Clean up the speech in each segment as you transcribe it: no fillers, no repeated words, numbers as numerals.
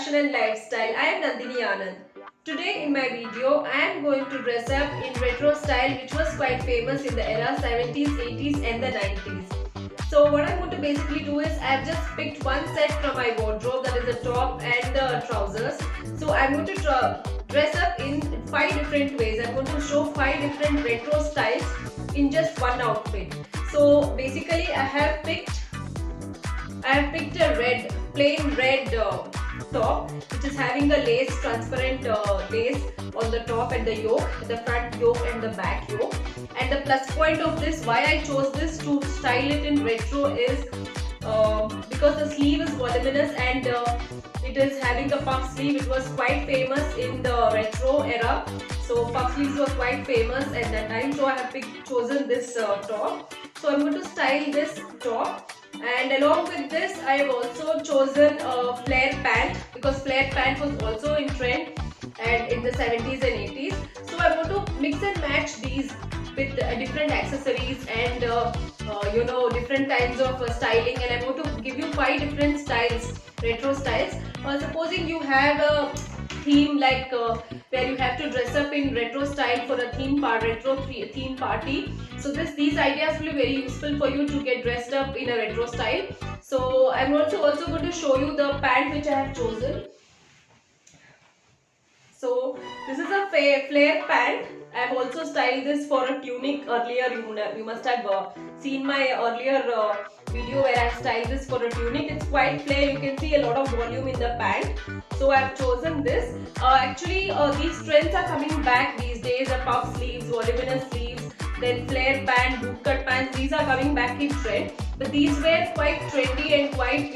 fashion and lifestyle. I am Nandini Anand. Today in my video, I am going to dress up in retro style which was quite famous in the era 70s, 80s and the 90s. So what I'm going to basically do is I've just picked one set from my wardrobe, that is the top and the trousers. So I'm going to dress up in 5 different ways. I'm going to show 5 different retro styles in just one outfit. So basically I have picked a plain red top which is having the lace, transparent lace on the top and the yoke, the front yoke and the back yoke. And the plus point of this, why I chose this to style it in retro is because the sleeve is voluminous and it is having a puff sleeve. It was quite famous in the retro era. So puff sleeves were quite famous at that time. So I have chosen this top. So I'm going to style this top. And along with this, I have also chosen a flare pant because flare pant was also in trend and in the 70s and 80s. So I'm going to mix and match these with different accessories and different kinds of styling, and I'm going to give you 5 different styles, retro styles. Supposing you have a theme like where you have to dress up in retro style for a retro theme party, so these ideas will be very useful for you to get dressed up in a retro style. So I'm also going to show you the pant which I have chosen. So this is a flare pant. I have also styled this for a tunic earlier. You must have seen my earlier video where I styled this for a tunic. It's quite flare. You can see a lot of volume in the pant. So I have chosen this. Actually, these trends are coming back these days. The puff sleeves, voluminous sleeves, then flare pant, bootcut pants. These are coming back in trend. But these were quite trendy and quite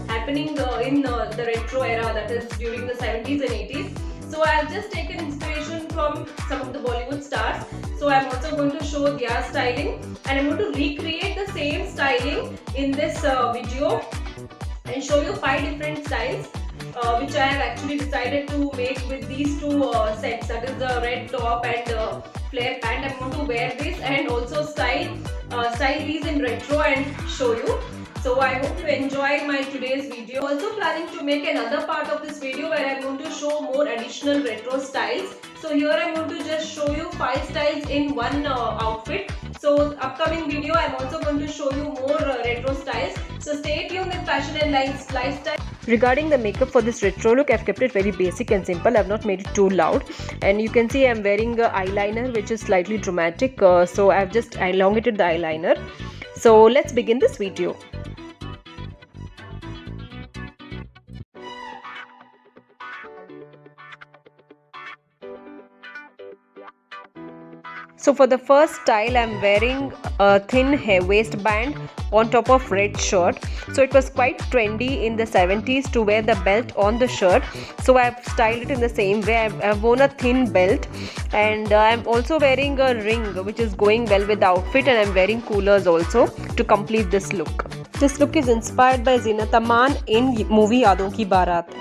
happening in the retro era, that is during the 70s and 80s. So I have just taken inspiration from some of the Bollywood stars. So I am also going to show their styling, and I am going to recreate the same styling in this video and show you 5 different styles which I have actually decided to make with these two sets, that is the red top and flare pant. I am going to wear this and also style these in retro and show you. So I hope you enjoy my today's video. Also planning to make another part of this video where I am going to show more additional retro styles. So here I am going to just show you 5 styles in one outfit. So upcoming video I am also going to show you more retro styles. So stay tuned with Fashion and Lifestyle. Regarding the makeup for this retro look, I've kept it very basic and simple. I've not made it too loud, and you can see I'm wearing eyeliner which is slightly dramatic, so I've just elongated the eyeliner. So let's begin this video. So for the first style, I'm wearing a thin waistband on top of red shirt. So it was quite trendy in the 70s to wear the belt on the shirt. So I've styled it in the same way. I've worn a thin belt, and I'm also wearing a ring which is going well with the outfit, and I'm wearing coolers also to complete this look. This look is inspired by Zinat Aman in movie Yaadon Ki Baarat.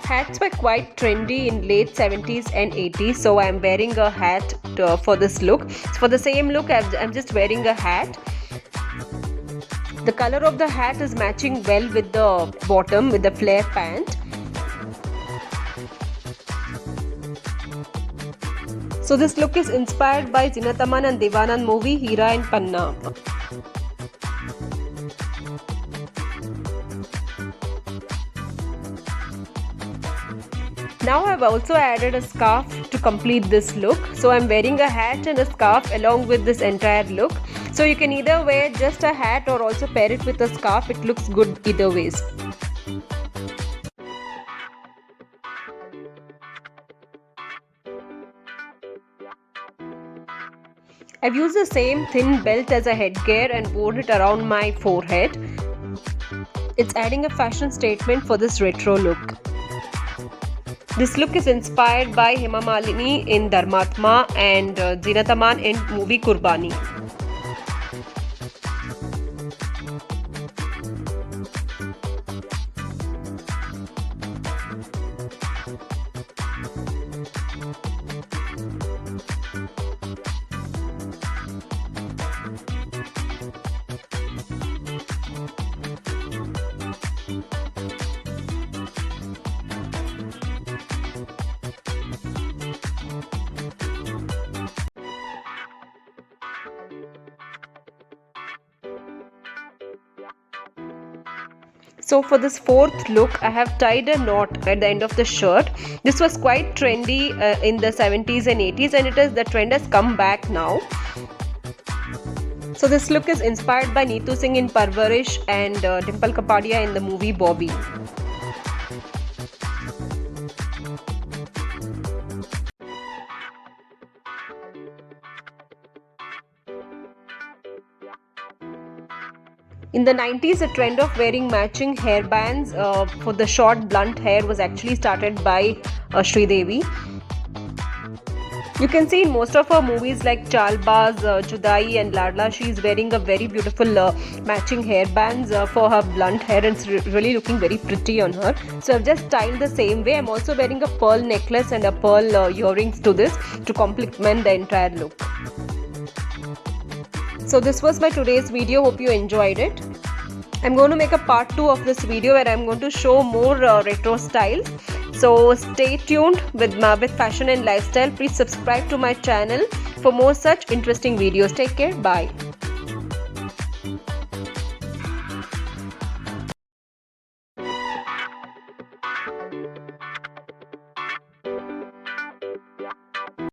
Hats were quite trendy in late 70s and 80s, so I'm wearing a hat for this look. For the same look, I'm just wearing a hat. The color of the hat is matching well with the bottom, with the flare pant. So this look is inspired by Zinat Aman and Dev Anand movie Heera and Panna. Now I've also added a scarf to complete this look. So I'm wearing a hat and a scarf along with this entire look. So you can either wear just a hat or also pair it with a scarf. It looks good either ways. I've used the same thin belt as a headgear and worn it around my forehead. It's adding a fashion statement for this retro look. This look is inspired by Hema Malini in Dharmatma and Zinat Aman in movie Kurbani. So for this fourth look, I have tied a knot at the end of the shirt. This was quite trendy in the 70s and 80s, and the trend has come back now. So this look is inspired by Neetu Singh in Parvarish and Dimple Kapadia in the movie Bobby. In the 90s, the trend of wearing matching hairbands for the short blunt hair was actually started by Sridevi. You can see in most of her movies like Chalbaz, Judai and Ladla, she is wearing a very beautiful matching hairbands for her blunt hair, and it's really looking very pretty on her. So I've just styled the same way. I'm also wearing a pearl necklace and a pearl earrings to this to complement the entire look. So this was my today's video. Hope you enjoyed it. I'm going to make a part 2 of this video where I'm going to show more retro styles. So stay tuned with fashion and lifestyle. Please subscribe to my channel for more such interesting videos. Take care. Bye.